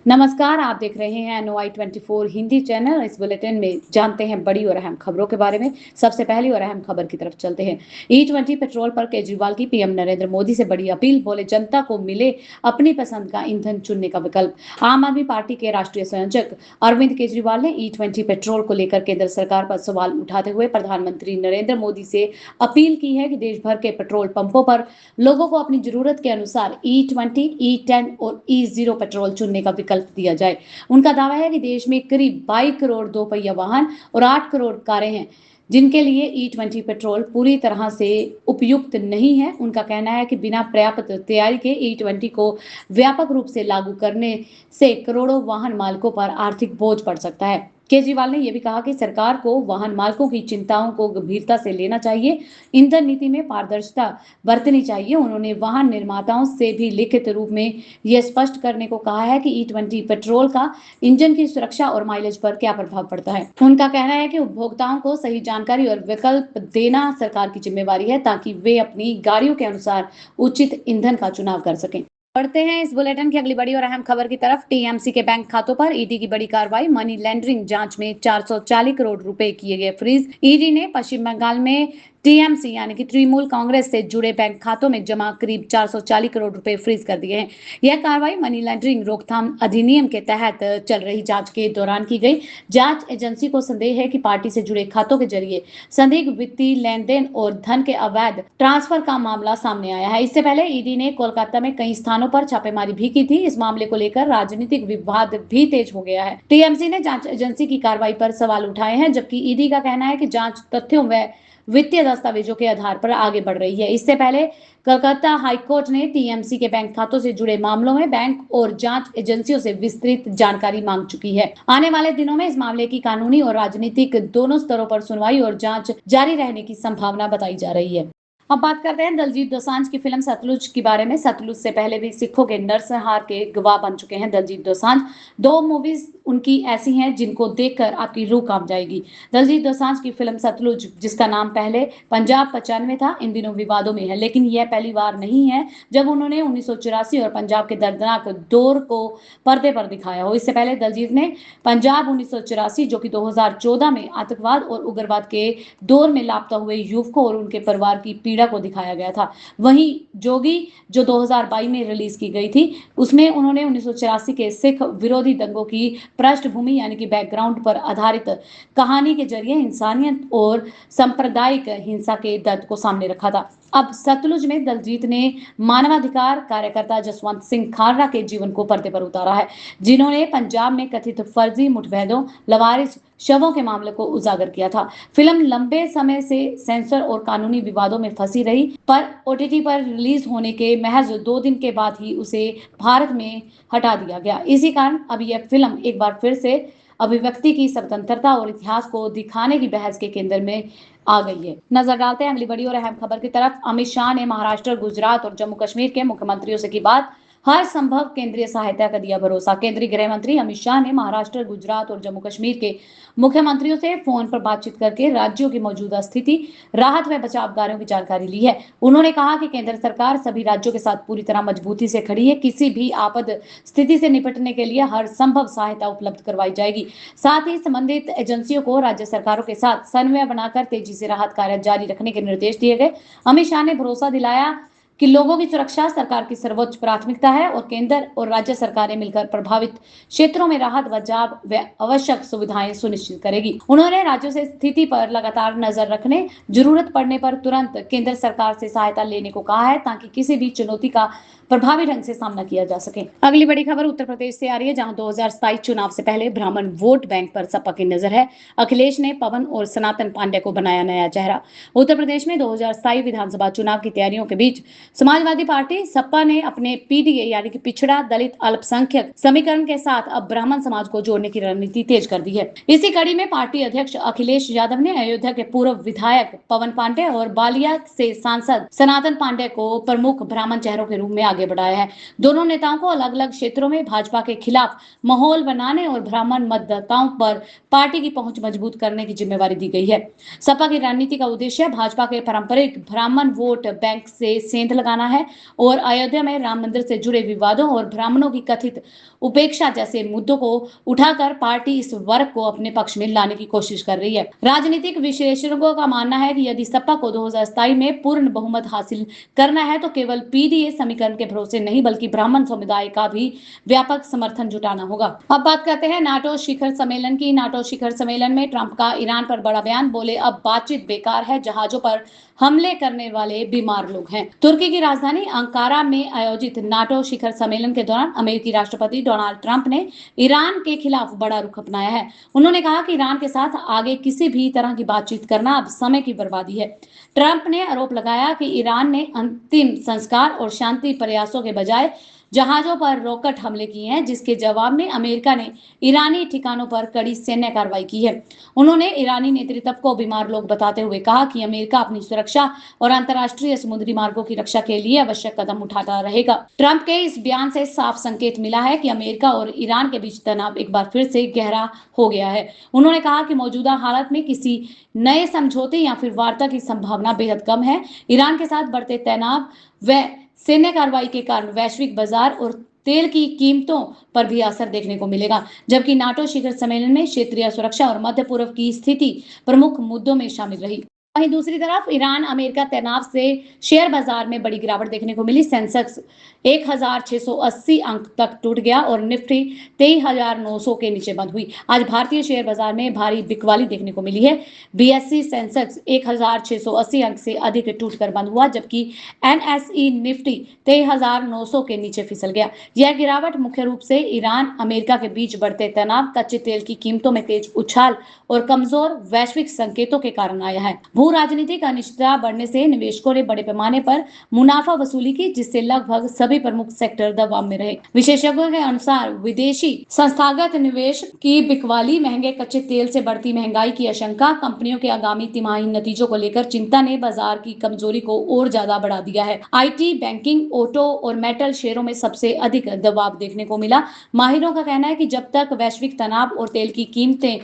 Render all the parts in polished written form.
नमस्कार, आप देख रहे हैं NOI 24 हिंदी चैनल। इस बुलेटिन में जानते हैं बड़ी और अहम खबरों के बारे में। सबसे पहली और अहम खबर की तरफ चलते हैं। E20 पेट्रोल पर केजरीवाल की पीएम नरेंद्र मोदी से बड़ी अपील। बोले, जनता को मिले अपनी पसंद का ईंधन चुनने का विकल्प। आम आदमी पार्टी के राष्ट्रीय संयोजक अरविंद केजरीवाल ने E20 पेट्रोल को लेकर केंद्र सरकार पर सवाल उठाते हुए प्रधानमंत्री नरेंद्र मोदी से अपील की है कि देश भर के पेट्रोल पंपों पर लोगों को अपनी जरूरत के अनुसार E20, E10 और E0 पेट्रोल चुनने का विकल्प दिया जाए। उनका दावा है कि देश में करीब 22 करोड़ दोपहिया वाहन और 8 करोड़ कारें हैं जिनके लिए E20 पेट्रोल पूरी तरह से उपयुक्त नहीं है। उनका कहना है कि बिना पर्याप्त तैयारी के E20 को व्यापक रूप से लागू करने से करोड़ों वाहन मालिकों पर आर्थिक बोझ पड़ सकता है। केजरीवाल ने यह भी कहा कि सरकार को वाहन मालिकों की चिंताओं को गंभीरता से लेना चाहिए। ईंधन नीति में पारदर्शिता बरतनी चाहिए। उन्होंने वाहन निर्माताओं से भी लिखित रूप में यह स्पष्ट करने को कहा है कि E20 पेट्रोल का इंजन की सुरक्षा और माइलेज पर क्या प्रभाव पड़ता है। उनका कहना है कि उपभोक्ताओं को सही जानकारी और विकल्प देना सरकार की जिम्मेवारी है ताकि वे अपनी गाड़ियों के अनुसार उचित ईंधन का चुनाव कर सकें। बढ़ते हैं इस बुलेटिन की अगली बड़ी और अहम खबर की तरफ। टीएमसी के बैंक खातों पर ईडी की बड़ी कार्रवाई। मनी लॉन्ड्रिंग जांच में 440 करोड़ रुपए किए गए फ्रीज। ईडी ने पश्चिम बंगाल में टीएमसी यानी कि तृणमूल कांग्रेस से जुड़े बैंक खातों में जमा करीब 440 करोड़ रुपए फ्रीज कर दिए हैं। यह कार्रवाई मनी लॉन्ड्रिंग रोकथाम अधिनियम के तहत चल रही जांच के दौरान की गई। जांच एजेंसी को संदेह है कि पार्टी से जुड़े खातों के जरिए संदिग्ध वित्तीय लेन देन और धन के अवैध ट्रांसफर का मामला सामने आया है। इससे पहले ईडी ने कोलकाता में कई स्थानों पर छापेमारी भी की थी। इस मामले को लेकर राजनीतिक विवाद भी तेज हो गया है। टीएमसी ने जांच एजेंसी की कार्रवाई पर सवाल उठाए हैं, जबकि ईडी का कहना है कि जांच तथ्यों व वित्तीय दस्तावेजों के आधार पर आगे बढ़ रही है। इससे पहले कलकत्ता हाईकोर्ट ने टीएमसी के बैंक खातों से जुड़े मामलों में बैंक और जांच एजेंसियों से विस्तृत जानकारी मांग चुकी है। आने वाले दिनों में इस मामले की कानूनी और राजनीतिक दोनों स्तरों पर सुनवाई और जांच जारी रहने की संभावना बताई जा रही है। अब बात करते हैं दलजीत दोसांझ की फिल्म सतलुज के बारे में। सतलुज से पहले भी सिखों के नरसंहार के गवाह बन चुके हैं दलजीत दोसांझ। 2 मूवीज उनकी ऐसी हैं जिनको देखकर आपकी रूह कांप जाएगी। दलजीत दोसांझ की फिल्म सतलुज, जिसका नाम पहले पंजाब 95 था, इन दिनों विवादों में है, लेकिन यह पहली बार नहीं है जब उन्होंने 1984 और पंजाब के दर्दनाक दौर को पर्दे पर दिखाया हो। इससे पहले दलजीत ने पंजाब 1984, जो कि 2014 में आतंकवाद और उग्रवाद के दौर में लापता हुए युवकों और उनके परिवार की पीड़ा को दिखाया गया था। वहीं जोगी, जो 2022 में रिलीज की गई थी, उसमें उन्होंने 1984 के सिख विरोधी दंगों की पृष्ठभूमि यानी कि बैकग्राउंड पर आधारित कहानी के जरिए इंसानियत और सांप्रदायिक हिंसा के दर्द को सामने रखा था। अब सतलुज में दलजीत ने मानवाधिकार कार्यकर्ता जसवंत सिंह खाररा के जीवन को पर्दे पर उतारा है, जिन्होंने पंजाब में कथित फर्जी मुठभेड़ों, लवारिस शवों के मामले को उजागर किया था। फिल्म लंबे समय से सेंसर और कानूनी विवादों में फंसी रही, पर ओटीटी पर रिलीज होने के महज 2 दिन के बाद ही उसे भारत में हटा दिया गया। इसी कारण अब यह फिल्म एक बार फिर से अभिव्यक्ति की स्वतंत्रता और इतिहास को दिखाने की बहस के केंद्र में आ गई है। नजर डालते हैं अगली बड़ी और अहम खबर की तरफ। अमित शाह ने महाराष्ट्र, गुजरात और जम्मू कश्मीर के मुख्यमंत्रियों से की बात। हर संभव केंद्रीय सहायता का दिया भरोसा। केंद्रीय गृह मंत्री अमित शाह ने महाराष्ट्र, गुजरात और जम्मू कश्मीर के मुख्यमंत्रियों से फोन पर बातचीत करके राज्यों की मौजूदा स्थिति, राहत व बचाव कार्यों की जानकारी ली है। उन्होंने कहा कि केंद्र सरकार सभी राज्यों के साथ पूरी तरह मजबूती से खड़ी है। किसी भी आपद स्थिति से निपटने के लिए हर संभव सहायता उपलब्ध करवाई जाएगी। साथ ही संबंधित एजेंसियों को राज्य सरकारों के साथ समन्वय बनाकर तेजी से राहत कार्य जारी रखने के निर्देश दिए गए। अमित शाह ने भरोसा दिलाया कि लोगों की सुरक्षा सरकार की सर्वोच्च प्राथमिकता है और केंद्र और राज्य सरकारें मिलकर प्रभावित क्षेत्रों में राहत, बचाव व आवश्यक सुविधाएं सुनिश्चित करेगी। उन्होंने राज्यों से स्थिति पर लगातार नजर रखने, जरूरत पड़ने पर तुरंत केंद्र सरकार से सहायता लेने को कहा है, ताकि किसी भी चुनौती का प्रभावी ढंग से सामना किया जा सके। अगली बड़ी खबर उत्तर प्रदेश से आ रही है, जहां 2027 चुनाव से पहले ब्राह्मण वोट बैंक पर सपा की नजर है। अखिलेश ने पवन और सनातन पांडे को बनाया नया चेहरा। उत्तर प्रदेश में 2027 विधानसभा चुनाव की तैयारियों के बीच समाजवादी पार्टी सपा ने अपने पीडीए यानी कि पिछड़ा दलित अल्पसंख्यक समीकरण के साथ अब ब्राह्मण समाज को जोड़ने की रणनीति तेज कर दी है। इसी कड़ी में पार्टी अध्यक्ष अखिलेश यादव ने अयोध्या के पूर्व विधायक पवन पांडे और बालिया से सांसद सनातन पांडे को प्रमुख ब्राह्मण चेहरों के रूप में आगे आगे बढ़ाया है। दोनों नेताओं को अलग अलग क्षेत्रों में भाजपा के खिलाफ माहौल बनाने और ब्राह्मण मतदाताओं पर पार्टी की पहुंच मजबूत करने की जिम्मेवारी दी गई है। सपा की रणनीति का उद्देश्य भाजपा के पारंपरिक ब्राह्मण वोट बैंक से सेंध लगाना है और अयोध्या में राम मंदिर से जुड़े विवादों और ब्राह्मणों की कथित उपेक्षा जैसे मुद्दों को उठाकर पार्टी इस वर्ग को अपने पक्ष में लाने की कोशिश कर रही है। राजनीतिक विशेषज्ञों का मानना है कि यदि सपा को 2027 में पूर्ण बहुमत हासिल करना है तो केवल पीडीए समीकरण के भरोसे नहीं बल्कि ब्राह्मण समुदाय का भी व्यापक समर्थन जुटाना होगा। अब बात करते हैं नाटो शिखर सम्मेलन की। नाटो शिखर सम्मेलन में ट्रंप का ईरान पर बड़ा बयान, बोले अब बातचीत बेकार है, जहाजों पर हमले करने वाले बीमार लोग हैं। तुर्की की राजधानी अंकारा में आयोजित नाटो शिखर सम्मेलन के दौरान अमेरिकी राष्ट्रपति डोनाल्ड ट्रंप ने ईरान के खिलाफ बड़ा रुख अपनाया है। उन्होंने कहा कि ईरान के साथ आगे किसी भी तरह की बातचीत करना अब समय की बर्बादी है। ट्रंप ने आरोप लगाया कि ईरान ने अंतिम संस्कार और शांति प्रयासों के बजाय जहाजों पर रॉकेट हमले किए हैं, जिसके जवाब में अमेरिका ने ईरानी ठिकानों पर कड़ी सैन्य कार्रवाई की है। उन्होंने ईरानी नेतृत्व को बीमार लोग बताते हुए कहा कि अमेरिका अपनी सुरक्षा और अंतर्राष्ट्रीय समुद्री मार्गों की रक्षा के लिए आवश्यक कदम उठाता रहेगा। ट्रंप के इस बयान से साफ संकेत मिला है कि अमेरिका और ईरान के बीच तनाव एक बार फिर से गहरा हो गया है। उन्होंने कहा कि मौजूदा हालत में किसी नए समझौते या फिर वार्ता की संभावना बेहद कम है। ईरान के साथ बढ़ते तनाव व सैन्य कार्रवाई के कारण वैश्विक बाजार और तेल की कीमतों पर भी असर देखने को मिलेगा, जबकि नाटो शिखर सम्मेलन में क्षेत्रीय सुरक्षा और मध्य पूर्व की स्थिति प्रमुख मुद्दों में शामिल रही। वहीं दूसरी तरफ ईरान अमेरिका तनाव से शेयर बाजार में बड़ी गिरावट देखने को मिली। सेंसेक्स 1680 अंक तक टूट गया और निफ्टी 23,900 के नीचे बंद हुई। आज भारतीय शेयर बाजार में भारी बिकवाली देखने को मिली है। बीएसई सेंसेक्स 1680 अंक से अधिक टूटकर बंद हुआ, जबकि एनएसई निफ्टी 23,900 के नीचे फिसल गया। यह गिरावट मुख्य रूप से ईरान अमेरिका के बीच बढ़ते तनाव, कच्चे तेल की कीमतों में तेज उछाल और कमजोर वैश्विक संकेतों के कारण आया है। भू राजनीतिक अनिश्चितता बढ़ने से निवेशकों ने बड़े पैमाने पर मुनाफा वसूली की, जिससे लगभग सभी प्रमुख सेक्टर दबाव में रहे। विशेषज्ञों के अनुसार विदेशी संस्थागत निवेश की बिकवाली, महंगे कच्चे तेल से बढ़ती महंगाई की आशंका, कंपनियों के आगामी तिमाही नतीजों को लेकर चिंता ने बाजार की कमजोरी को और ज्यादा बढ़ा दिया है। आईटी, बैंकिंग, ऑटो और मेटल शेयरों में सबसे अधिक दबाव देखने को मिला। माहिरों का कहना है कि जब तक वैश्विक तनाव और तेल की कीमतें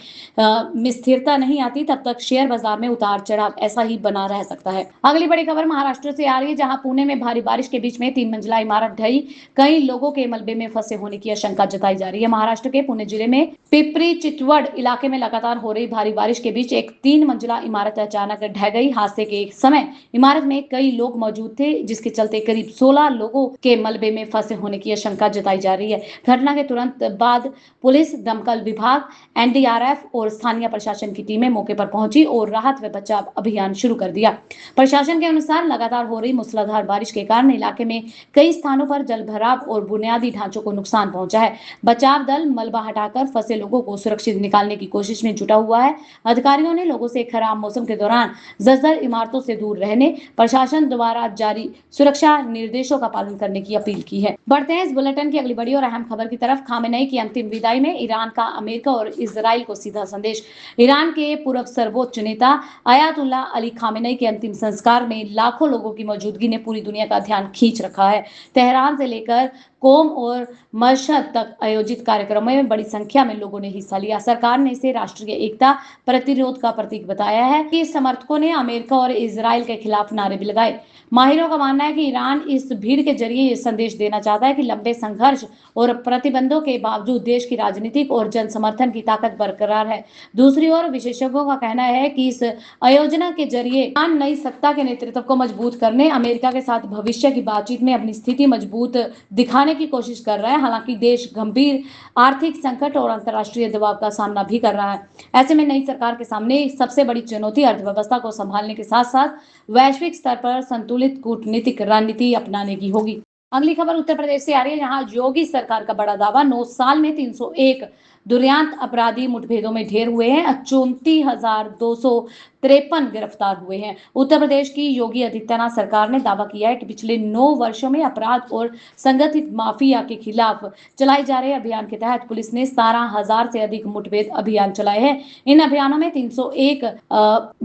में स्थिरता नहीं आती, तब तक शेयर बाजार में उतार चढ़ाव ऐसा ही बना रह सकता है। अगली बड़ी खबर महाराष्ट्र से आ रही है, जहां पुणे में भारी बारिश के बीच में 3 मंजिला इमारत ढही, कई लोगों के मलबे में फंसे होने की आशंका जताई जा रही है। महाराष्ट्र के पुणे जिले में पिपरी चिटवड इलाके में लगातार हो रही भारी बारिश के बीच एक 3 मंजिला इमारत अचानक ढह गई। हादसे के समय इमारत में कई लोग मौजूद थे, जिसके चलते करीब 16 लोगों के मलबे में फंसे होने की आशंका जताई जा रही है। घटना के तुरंत बाद पुलिस, दमकल विभाग, एनडीआरएफ और स्थानीय प्रशासन की टीमें मौके पर पहुंची और राहत व बचाव अभियान शुरू कर दिया। प्रशासन के अनुसार लगातार हो रही मूसलाधार बारिश के कारण इलाके में कई स्थानों पर जलभराव और बुनियादी ढांचों को नुकसान पहुंचा है। बचाव दल मलबा हटाकर फंसे लोगों को सुरक्षित निकालने की कोशिश में जुटा हुआ है। अधिकारियों ने लोगों से खराब मौसम के दौरान जर्जर इमारतों से दूर रहने, प्रशासन द्वारा जारी सुरक्षा निर्देशों का पालन करने की अपील की है। बढ़ते हैं इस बुलेटिन की अगली बड़ी और अहम खबर की तरफ। खामेनेई की अंतिम विदाई में ईरान का अमेरिका और इजराइल को सीधा संदेश। ईरान के पूर्व सर्वोच्च नेता अयातुल्ला अली खामेनेई के अंतिम संस्कार में लाखों लोगों की मौजूदगी ने पूरी दुनिया का ध्यान खींच रखा है। तेहरान से लेकर कोम और मशहद तक आयोजित कार्यक्रमों में बड़ी संख्या में लोगों ने हिस्सा लिया। सरकार ने इसे राष्ट्रीय एकता प्रतिरोध का प्रतीक बताया है कि समर्थकों ने अमेरिका और इजराइल के खिलाफ नारे भी लगाए। माहिरों का मानना है कि ईरान इस भीड़ के जरिए ये संदेश देना चाहता है कि लंबे संघर्ष और प्रतिबंधों के बावजूद देश की राजनीतिक और जन समर्थन की ताकत बरकरार है। दूसरी ओर विशेषज्ञों का कहना है कि इस आयोजना के जरिए ईरान नई सत्ता के नेतृत्व को मजबूत करने, अमेरिका के साथ भविष्य की बातचीत में अपनी स्थिति मजबूत दिखाने की कोशिश कर रहा है। हालांकि देश गंभीर आर्थिक संकट और अंतर्राष्ट्रीय दबाव का सामना भी कर रहा है। ऐसे में नई सरकार के सामने सबसे बड़ी चुनौती अर्थव्यवस्था को संभालने के साथ साथ वैश्विक स्तर पर संतुलित कूटनीतिक रणनीति अपनाने की होगी। अगली खबर उत्तर प्रदेश से आ रही है, जहां योगी सरकार का बड़ा दावा, 9 साल में 301 दुर्दांत अपराधी मुठभेड़ों में ढेर हुए हैं, 34,253 गिरफ्तार हुए हैं। उत्तर प्रदेश की योगी आदित्यनाथ सरकार ने दावा किया है कि पिछले 9 वर्षों में अपराध और संगठित माफिया के खिलाफ चलाए जा रहे अभियान के तहत पुलिस ने 17,000 से अधिक मुठभेड़ अभियान चलाए हैं। इन अभियानों में 301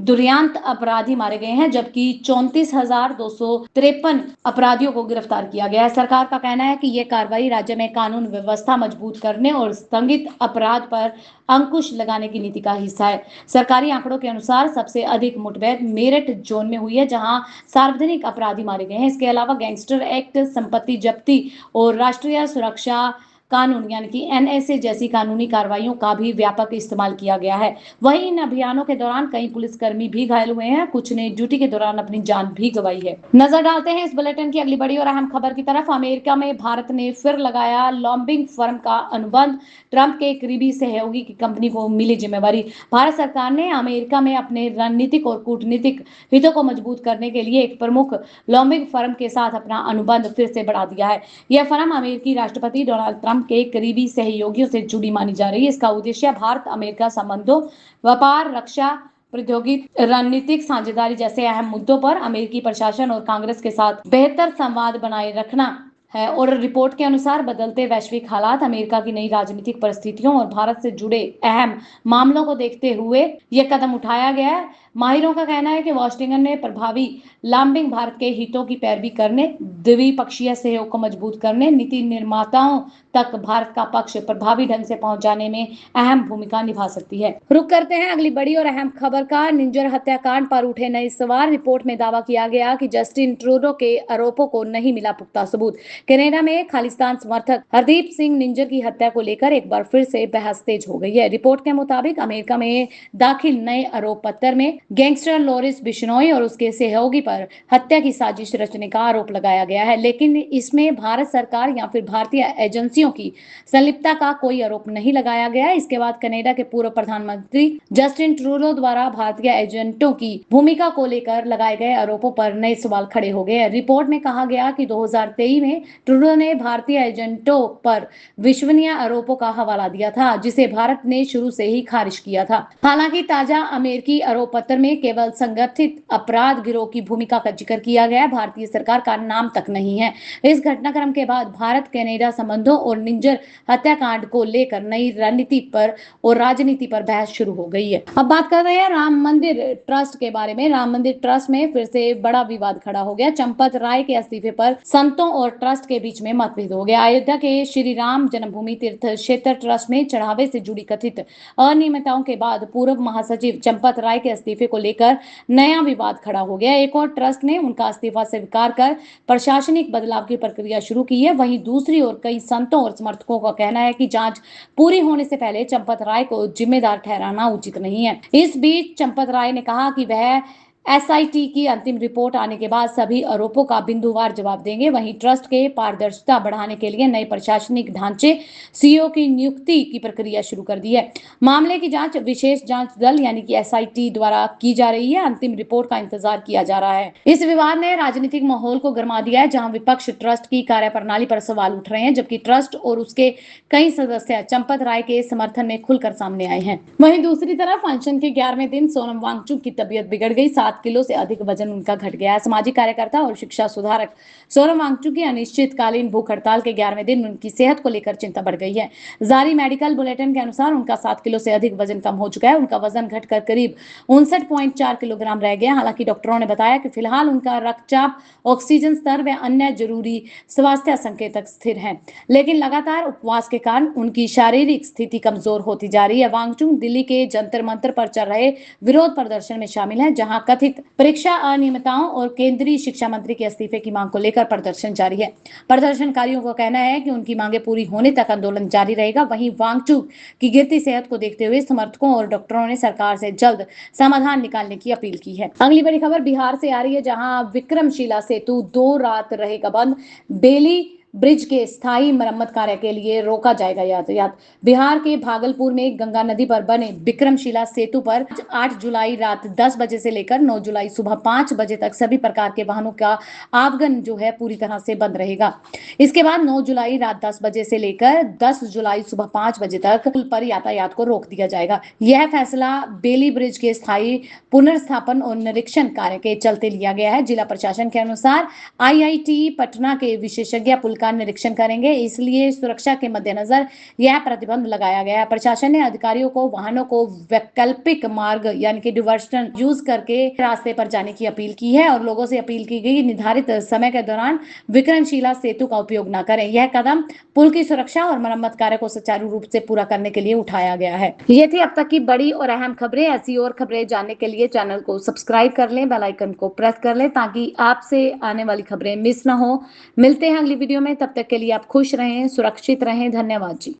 दुर्दांत अपराधी मारे गए हैं, जबकि 34,253 अपराधियों को गिरफ्तार किया गया। गया है। सरकार का कहना है कि ये कार्रवाई राज्य में कानून व्यवस्था मजबूत करने और संदिग्ध अपराध पर अंकुश लगाने की नीति का हिस्सा है। सरकारी आंकड़ों के अनुसार सबसे अधिक मुठभेड़ मेरठ जोन में हुई है, जहां सार्वजनिक अपराधी मारे गए हैं। इसके अलावा गैंगस्टर एक्ट, संपत्ति जब्ती और राष्ट्रीय सुरक्षा कानून यानी कि एनएसए जैसी कानूनी कार्रवाइयों का भी व्यापक इस्तेमाल किया गया है। वहीं इन अभियानों के दौरान कई पुलिसकर्मी भी घायल हुए हैं, कुछ ने ड्यूटी के दौरान अपनी जान भी गंवाई है। नजर डालते हैं इस बुलेटिन की अगली बड़ी और अहम खबर की तरफ। अमेरिका में भारत ने फिर लगाया लॉबिंग फर्म का अनुबंध। ट्रंप के करीबी सहयोगी की कंपनी को मिली जिम्मेवारी। भारत सरकार ने अमेरिका में अपने रणनीतिक और कूटनीतिक हितों को मजबूत करने के लिए एक प्रमुख लॉबिंग फर्म के साथ अपना अनुबंध फिर से बढ़ा दिया है। यह फर्म अमेरिकी राष्ट्रपति डोनाल्ड ट्रंप के करीबी सहयोगियों से जुड़ी मानी जा रही है। इसका उद्देश्य भारत अमेरिका संबंधों, व्यापार, रक्षा, प्रौद्योगिकी, रणनीतिक साझेदारी जैसे अहम मुद्दों पर अमेरिकी प्रशासन और कांग्रेस के साथ बेहतर संवाद बनाए रखना है। और रिपोर्ट के अनुसार बदलते वैश्विक हालात, अमेरिका की नई राजनीतिक परिस्थितियों और भारत से जुड़े अहम मामलों को देखते हुए यह कदम उठाया गया है। माहिरों का कहना है कि वाशिंगटन में प्रभावी लॉबिंग भारत के हितों की पैरवी करने, द्विपक्षीय सहयोग को मजबूत करने, नीति निर्माताओं तक भारत का पक्ष प्रभावी ढंग से पहुंचाने में अहम भूमिका निभा सकती है। रुक करते हैं अगली बड़ी और अहम खबर का। निंजर हत्याकांड पर उठे नए सवाल। रिपोर्ट में दावा किया गया कि जस्टिन ट्रूडो के आरोपों को नहीं मिला पुख्ता सबूत। कनाडा में खालिस्तान समर्थक हरदीप सिंह निंजर की हत्या को लेकर एक बार फिर से बहस तेज हो गई है। रिपोर्ट के मुताबिक अमेरिका में दाखिल नए आरोप पत्र में गैंगस्टर लॉरेंस बिश्नोई और उसके सहयोगी पर हत्या की साजिश रचने का आरोप लगाया गया है, लेकिन इसमें भारत सरकार या फिर भारतीय एजेंसियों की संलिप्तता का कोई आरोप नहीं लगाया गया। इसके बाद कनाडा के पूर्व प्रधानमंत्री जस्टिन ट्रूडो द्वारा भारतीय एजेंटों की भूमिका को लेकर लगाए गए आरोपों पर नए सवाल खड़े हो गए। रिपोर्ट में कहा गया कि 2023 में ट्रूडो ने भारतीय एजेंटों पर विश्वसनीय आरोपों का हवाला दिया था, जिसे भारत ने शुरू से ही खारिज किया था। हालांकि ताजा अमेरिकी आरोप पत्र में केवल संगठित अपराध गिरोह की भूमिका का जिक्र किया गया है, भारतीय सरकार का नाम तक नहीं है। इस घटनाक्रम के बाद भारत कनाडा संबंधों और निंजर हत्याकांड को लेकर नई रणनीति पर और राजनीति पर बहस शुरू हो गई है। अब बात कर रहे हैं राम मंदिर ट्रस्ट के बारे में। राम मंदिर ट्रस्ट में फिर से बड़ा विवाद खड़ा हो गया। चंपत राय के इस्तीफे पर संतों और ट्रस्ट के बीच में मतभेद हो गया। अयोध्या के श्री राम जन्मभूमि तीर्थ क्षेत्र ट्रस्ट में चढ़ावे से जुड़ी कथित अनियमितताओं के बाद पूर्व महासचिव चंपत राय के इस्तीफे को लेकर नया विवाद खड़ा हो गया। एक और ट्रस्ट ने उनका इस्तीफा स्वीकार कर प्रशासनिक बदलाव की प्रक्रिया शुरू की है। वहीं दूसरी ओर कई संतों और समर्थकों का कहना है कि जांच पूरी होने से पहले चंपत राय को जिम्मेदार ठहराना उचित नहीं है। इस बीच चंपत राय ने कहा कि वह एसआईटी की अंतिम रिपोर्ट आने के बाद सभी आरोपों का बिंदुवार जवाब देंगे। वहीं ट्रस्ट के पारदर्शिता बढ़ाने के लिए नए प्रशासनिक ढांचे सीईओ की नियुक्ति की प्रक्रिया शुरू कर दी है। मामले की जांच विशेष जांच दल यानी कि एसआईटी द्वारा की जा रही है। अंतिम रिपोर्ट का इंतजार किया जा रहा है। इस विवाद ने राजनीतिक माहौल को गर्मा दिया है, जहां विपक्ष ट्रस्ट की कार्यप्रणाली पर सवाल उठ रहे हैं, जबकि ट्रस्ट और उसके कई सदस्य चंपत राय के समर्थन में खुलकर सामने आए हैं। वहीं दूसरी तरफ अनशन के 11वें दिन सोनम वांगचुक की तबीयत बिगड़ गई। 7 किलो से अधिक वजन उनका घट गया है। सामाजिक कार्यकर्ता और शिक्षा सुधारक सोनम वांगचुक की अनिश्चितकालीन भूख हड़ताल के 11वें दिन उनकी सेहत को लेकर चिंता बढ़ गई है। जारी मेडिकल बुलेटिन के अनुसार उनका 7 किलो से अधिक वजन कम हो चुका है। उनका वजन घटकर करीब 59.4 किलोग्राम रह गया। हालांकि डॉक्टरों ने बताया कि फिलहाल उनका रक्तचाप, ऑक्सीजन स्तर व अन्य जरूरी स्वास्थ्य संकेतक स्थिर हैं, लेकिन लगातार उपवास के कारण उनकी शारीरिक स्थिति कमजोर होती जा रही है। वांगचुक दिल्ली के जंतर मंतर पर चल रहे विरोध प्रदर्शन में शामिल है, जहां कथित परीक्षा अनियमितताओं और केंद्रीय शिक्षा मंत्री के इस्तीफे की मांग को लेकर प्रदर्शन जारी है। प्रदर्शनकारियों का कहना है कि उनकी मांगे पूरी होने तक आंदोलन जारी रहेगा। वहीं वांगचुक की गिरती सेहत को देखते हुए समर्थकों और डॉक्टरों ने सरकार से जल्द समाधान निकालने की अपील की है। अगली बड़ी खबर बिहार से आ रही है, जहां विक्रमशिला सेतु 2 रात रहेगा बंद। बेली ब्रिज के स्थायी मरम्मत कार्य के लिए रोका जाएगा यातायात। बिहार के भागलपुर में गंगा नदी पर बने विक्रमशिला सेतु पर 8 जुलाई रात 10 बजे से लेकर 9 जुलाई सुबह 5 बजे तक सभी प्रकार के वाहनों का आवागमन जो है पूरी तरह से बंद रहेगा। इसके बाद 9 जुलाई रात 10 बजे से लेकर 10 जुलाई सुबह 5 बजे तक पुल पर यातायात को रोक दिया जाएगा। यह फैसला बेली ब्रिज के स्थायी पुनर्स्थापन और निरीक्षण कार्य के चलते लिया गया है। जिला प्रशासन के अनुसार आईआईटी पटना के विशेषज्ञ पुल का का निरीक्षण करेंगे, इसलिए सुरक्षा के मद्देनजर यह प्रतिबंध लगाया गया है। प्रशासन ने अधिकारियों को वाहनों को वैकल्पिक मार्ग यानी कि डिवर्जन यूज करके रास्ते पर जाने की अपील की है और लोगों से अपील की गई निर्धारित समय के दौरान विक्रमशिला सेतु का उपयोग न करें। यह कदम पुल की सुरक्षा और मरम्मत कार्य को सुचारू रूप से पूरा करने के लिए उठाया गया है। ये थी अब तक की बड़ी और अहम खबरें। ऐसी और खबरें जानने के लिए चैनल को सब्सक्राइब कर लें, बेल आइकन को प्रेस कर लें ताकि आपसे आने वाली खबरें मिस ना हो। मिलते हैं अगली वीडियो में, तब तक के लिए आप खुश रहें, सुरक्षित रहें। धन्यवाद जी।